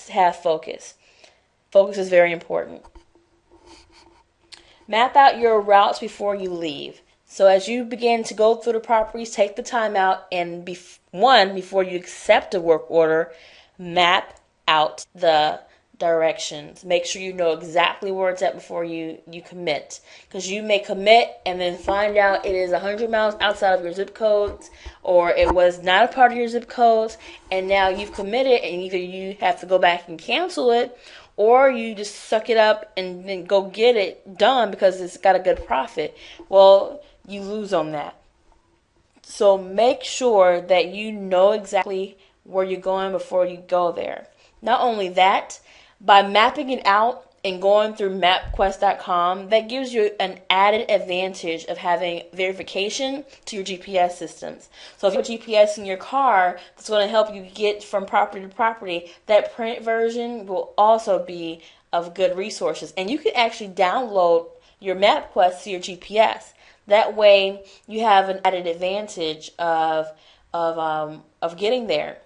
have focus. Focus is very important. Map out your routes before you leave. So as you begin to go through the properties, take the time out and before you accept a work order, map out the directions. Make sure you know exactly where it's at before you commit. Because you may commit and then find out it is 100 miles outside of your zip codes, or it was not a part of your zip codes, and now you've committed and either you have to go back and cancel it, or you just suck it up and then go get it done because it's got a good profit. Well, you lose on that. So make sure that you know exactly where you're going before you go there. Not only that, by mapping it out and going through mapquest.com, that gives you an added advantage of having verification to your GPS systems. So if you have GPS in your car that's going to help you get from property to property, that print version will also be of good resources. And you can actually download your MapQuest to your GPS. That way you have an added advantage of getting there.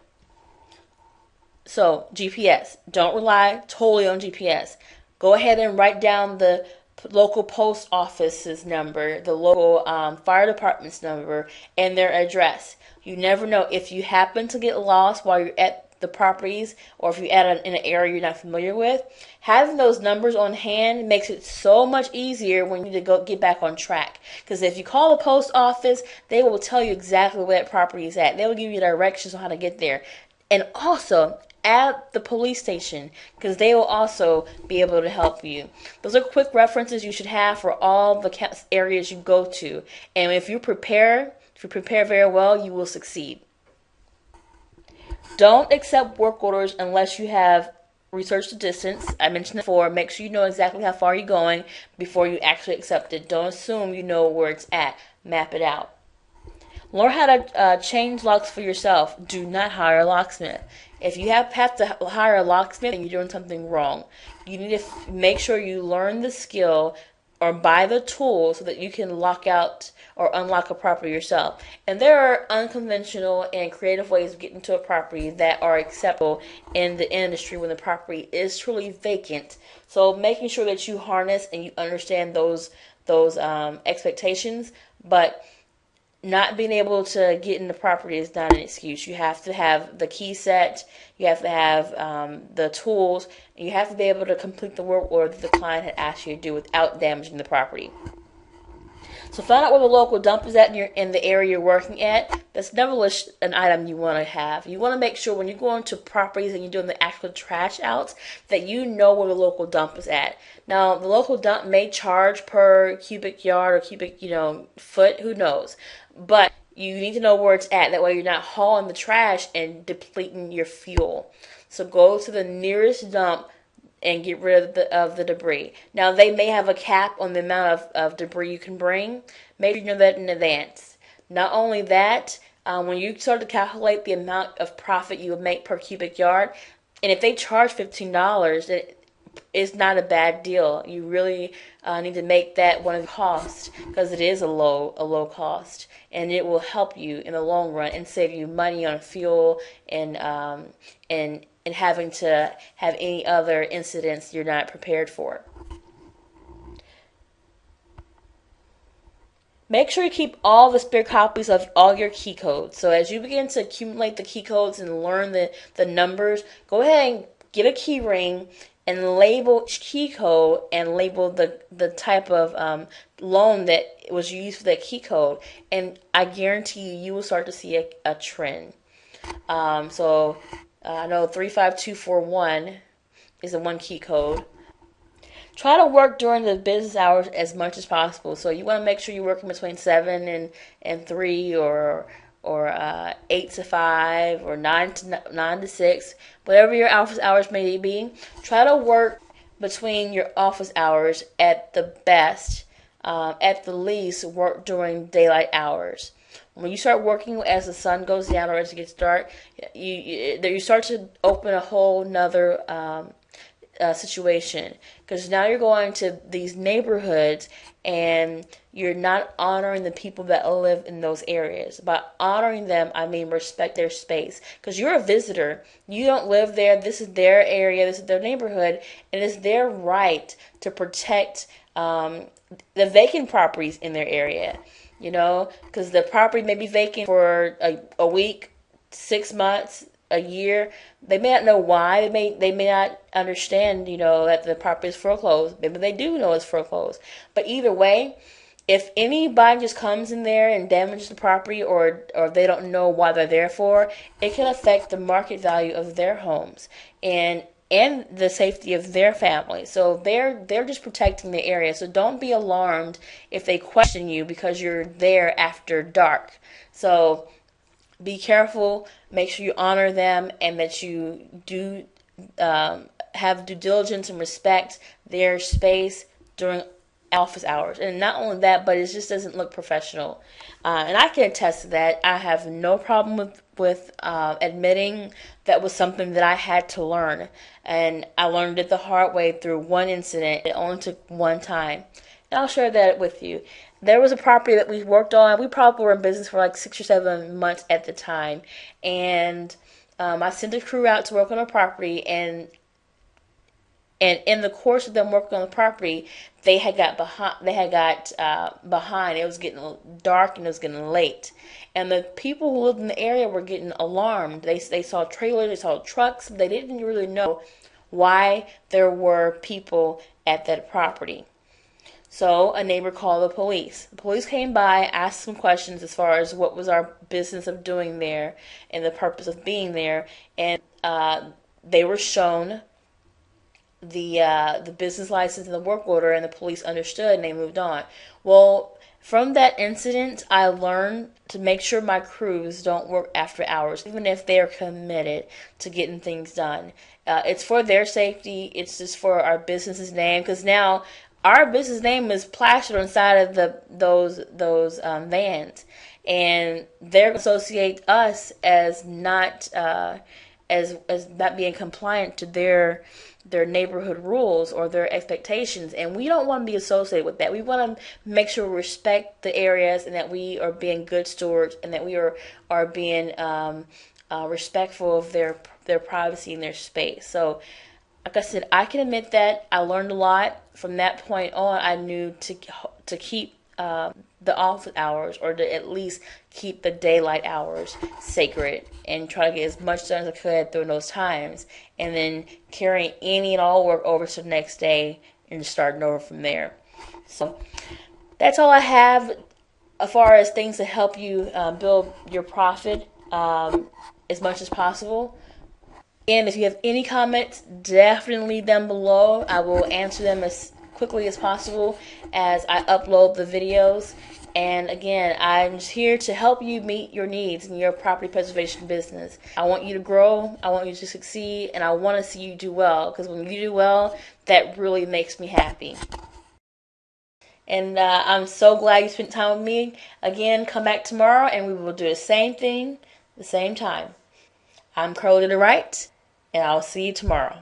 So GPS, don't rely totally on GPS. Go ahead and write down the local post office's number, the local fire department's number, and their address. You never know if you happen to get lost while you're at the properties, or if you're in an area you're not familiar with. Having those numbers on hand makes it so much easier when you need to go get back on track. Because if you call the post office, they will tell you exactly where that property is at. They will give you directions on how to get there. And also, at the police station, because they will also be able to help you. Those are quick references you should have for all the areas you go to. And if you prepare very well, you will succeed. Don't accept work orders unless you have researched the distance. I mentioned before, make sure you know exactly how far you're going before you actually accept it. Don't assume you know where it's at. Map it out. Learn how to change locks for yourself. Do not hire a locksmith. If you have to hire a locksmith, then you're doing something wrong. You need to make sure you learn the skill or buy the tool so that you can lock out or unlock a property yourself. And there are unconventional and creative ways of getting to a property that are acceptable in the industry when the property is truly vacant. So making sure that you harness and you understand those expectations, but not being able to get in the property is not an excuse. You have to have the key set, you have to have the tools, and you have to be able to complete the work order that the client had asked you to do without damaging the property. So find out where the local dump is at in the area you're working at. That's never an item you want to have. You want to make sure when you're going to properties and you're doing the actual trash outs that you know where the local dump is at. Now, the local dump may charge per cubic yard or cubic, foot, who knows. But you need to know where it's at. That way you're not hauling the trash and depleting your fuel. So go to the nearest dump and get rid of the debris. Now, they may have a cap on the amount of debris you can bring. Make sure you know that in advance. Not only that, when you start to calculate the amount of profit you would make per cubic yard, and if they charge $15, it's not a bad deal. You really need to make that one of the costs, because it is a low cost, and it will help you in the long run and save you money on fuel and having to have any other incidents you're not prepared for. Make sure you keep all the spare copies of all your key codes. So as you begin to accumulate the key codes and learn the numbers, go ahead and get a key ring and label each key code and label the type of loan that was used for that key code. And I guarantee you will start to see a trend. I know 35241 is the one key code. Try to work during the business hours as much as possible. So you want to make sure you're working between 7 and 3 or 8 to 5 or 9 to 6, whatever your office hours may be. Try to work between your office hours at the best. At the least, work during daylight hours. When you start working as the sun goes down or as it gets dark, you start to open a whole nother situation, because now you're going to these neighborhoods and you're not honoring the people that live in those areas. By honoring them, I mean respect their space. Because you're a visitor. You don't live there. This is their area. This is their neighborhood. And it's their right to protect the vacant properties in their area. Because the property may be vacant for a week, 6 months, a year. They may not know why. They may not understand, that the property is foreclosed. Maybe they do know it's foreclosed. But either way, if anybody just comes in there and damages the property, or they don't know why they're there for, it can affect the market value of their homes and the safety of their family. So they're just protecting the area. So don't be alarmed if they question you because you're there after dark. So be careful, make sure you honor them, and that you do have due diligence and respect their space during office hours. And not only that, but it just doesn't look professional. And I can attest to that. I have no problem with admitting that was something that I had to learn. And I learned it the hard way through one incident. It only took one time. And I'll share that with you. There was a property that we worked on. We probably were in business for like 6 or 7 months at the time. And I sent a crew out to work on a property, and in the course of them working on the property, they had got behind. It was getting dark and it was getting late, and the people who lived in the area were getting alarmed. They saw trailers, they saw trucks. They didn't really know why there were people at that property. So a neighbor called the police. The police came by, asked some questions as far as what was our business of doing there and the purpose of being there, and they were shown the business license and the work order, and the police understood and they moved on. Well, from that incident, I learned to make sure my crews don't work after hours, even if they're committed to getting things done. It's for their safety. It's just for our business's name, because now our business name is plastered on the side of those vans, and they're associate us as not as not being compliant to their neighborhood rules or their expectations, and we don't want to be associated with that. We want to make sure we respect the areas, and that we are being good stewards, and that we are being respectful of their privacy and their space. So, like I said, I can admit that I learned a lot. From that point on, I knew to keep the office hours, or to at least keep the daylight hours sacred, and try to get as much done as I could during those times, and then carrying any and all work over to the next day and starting over from there. So that's all I have as far as things to help you build your profit as much as possible. And if you have any comments, definitely leave them below. I will answer them as quickly as possible as I upload the videos. And again, I'm just here to help you meet your needs in your property preservation business. I want you to grow, I want you to succeed, and I want to see you do well, because when you do well, that really makes me happy. And I'm so glad you spent time with me. Again, come back tomorrow and we will do the same thing, the same time. I'm Carolette Wright, and I'll see you tomorrow.